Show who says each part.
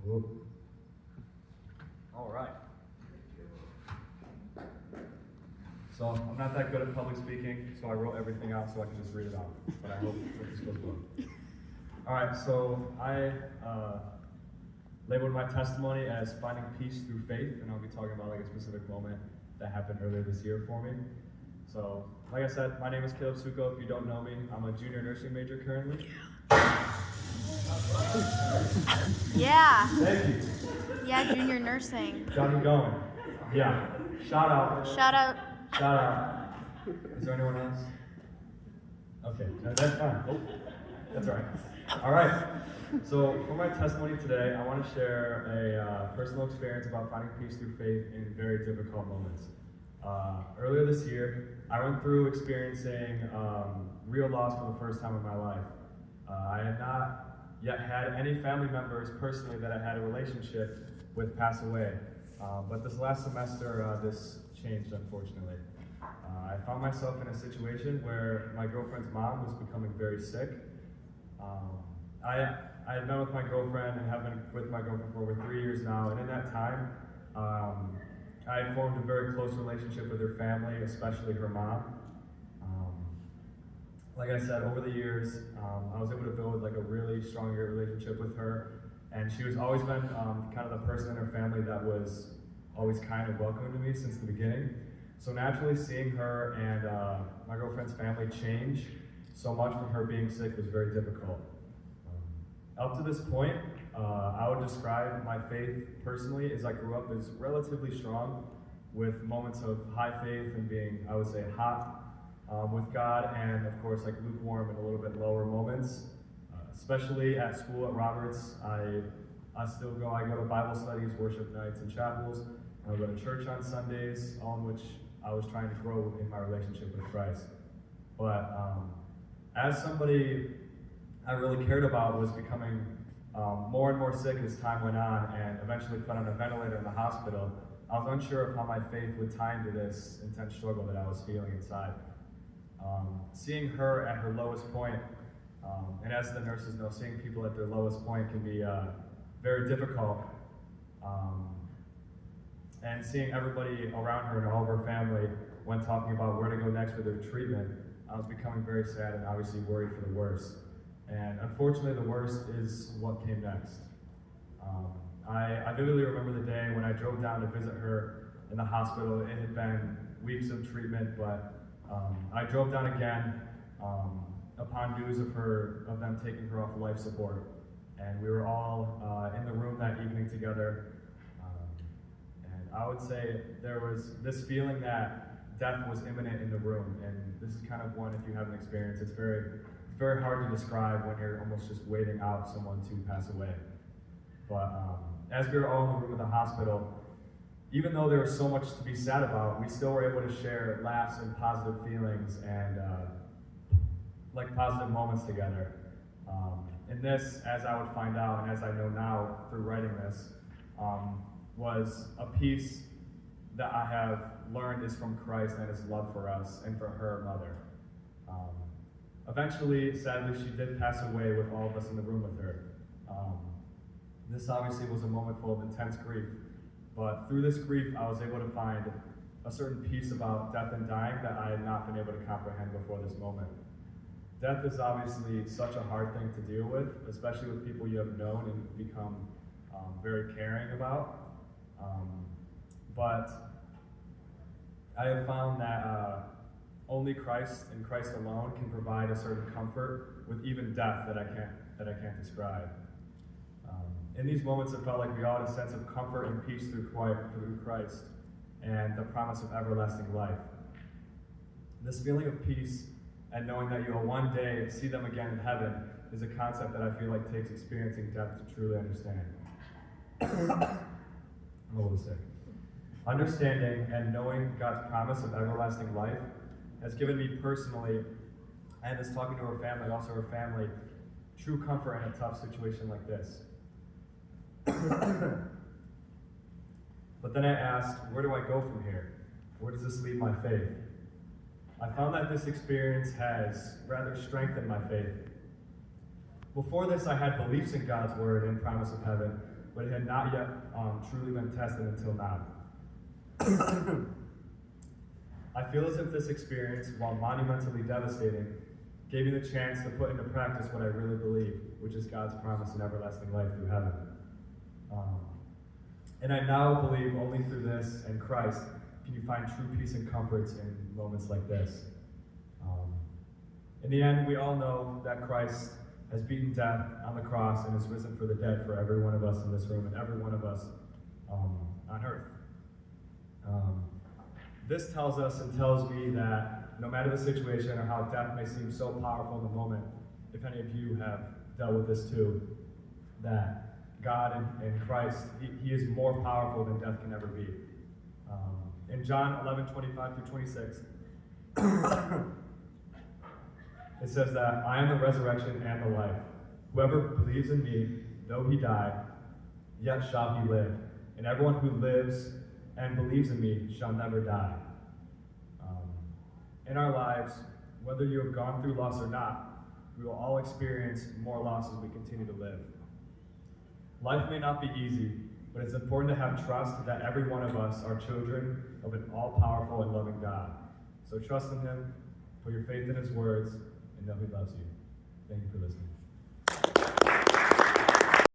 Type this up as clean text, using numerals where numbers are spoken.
Speaker 1: Whoop. All right. So I'm not that good at public speaking, so I wrote everything out so I can just read it out. But I hope that this goes well. All right, so I labeled my testimony as finding peace through faith, and I'll be talking about like a specific moment that happened earlier this year for me. So, like I said, my name is Suckow. If you don't know me, I'm a junior nursing major currently.
Speaker 2: Yeah.
Speaker 1: Thank you.
Speaker 2: Yeah, junior nursing.
Speaker 1: Got me going. Yeah. Shout out.
Speaker 2: Shout out.
Speaker 1: Shout out. Is there anyone else? Okay, no, that's fine. Oh, that's all right. All right. So for my testimony today, I want to share a personal experience about finding peace through faith in very difficult moments. Earlier this year, I went through experiencing real loss for the first time in my life. I had not yet had any family members personally that I had a relationship with pass away. But this last semester, this changed, unfortunately. I found myself in a situation where my girlfriend's mom was becoming very sick. I had been with my girlfriend and have been with my girlfriend for over 3 years now, and in that time, I had formed a very close relationship with her family, especially her mom. Like I said, over the years, I was able to build like a really strong relationship with her, and she was always been kind of the person in her family that was always kind and welcoming to me since the beginning. So naturally, seeing her and my girlfriend's family change so much from her being sick was very difficult. Up to this point, I would describe my faith personally as I grew up as relatively strong, with moments of high faith and being, I would say, hot with God, and of course like lukewarm and a little bit lower moments. Especially at school at Roberts, I go to Bible studies, worship nights, and chapels. I go to church on Sundays, all in which I was trying to grow in my relationship with Christ. But as somebody I really cared about was becoming more and more sick as time went on, and eventually put on a ventilator in the hospital, I was unsure of how my faith would tie into this intense struggle that I was feeling inside. Seeing her at her lowest point, and as the nurses know, seeing people at their lowest point can be very difficult. And seeing everybody around her and all of her family, when talking about where to go next with their treatment, I was becoming very sad and obviously worried for the worst. And unfortunately, the worst is what came next. I vividly remember the day when I drove down to visit her in the hospital. It had been weeks of treatment, but I drove down again upon news of them taking her off life support. And we were all in the room that evening together. And I would say there was this feeling that death was imminent in the room. And this is kind of one, if you haven't experienced, it's very hard to describe when you're almost just waiting out someone to pass away. But as we were all in the room at the hospital, even though there was so much to be sad about, we still were able to share laughs and positive feelings and like positive moments together. And this, as I would find out and as I know now through writing this, was a peace that I have learned is from Christ and his love for us and for her mother. Eventually, sadly, she did pass away with all of us in the room with her. This obviously was a moment full of intense grief, but through this grief, I was able to find a certain peace about death and dying that I had not been able to comprehend before this moment. Death is obviously such a hard thing to deal with, especially with people you have known and become very caring about. But I have found that only Christ and Christ alone can provide a certain comfort with even death that I can't describe. In these moments, it felt like we all had a sense of comfort and peace through Christ and the promise of everlasting life. This feeling of peace and knowing that you will one day see them again in heaven is a concept that I feel like takes experiencing death to truly understand. I'm a little sick. Understanding and knowing God's promise of everlasting life has given me personally, and as talking to her family, also her family, true comfort in a tough situation like this. But then I asked, where do I go from here? Where does this leave my faith? I found that this experience has rather strengthened my faith. Before this, I had beliefs in God's word and promise of heaven, but it had not yet truly been tested until now. I feel as if this experience, while monumentally devastating, gave me the chance to put into practice what I really believe, which is God's promise in everlasting life through heaven. And I now believe only through this and Christ can you find true peace and comforts in moments like this. In the end, we all know that Christ has beaten death on the cross and has risen for the dead for every one of us in this room and every one of us on earth. This tells us and tells me that no matter the situation or how death may seem so powerful in the moment, if any of you have dealt with this too, that God in Christ, he is more powerful than death can ever be. In John 11:25-26, it says that I am the resurrection and the life. Whoever believes in me, though he die, yet shall he live. And everyone who lives and believes in me shall never die. In our lives, whether you have gone through loss or not, we will all experience more loss as we continue to live. Life may not be easy, but it's important to have trust that every one of us are children of an all-powerful and loving God. So trust in him, put your faith in his words, and know he loves you. Thank you for listening.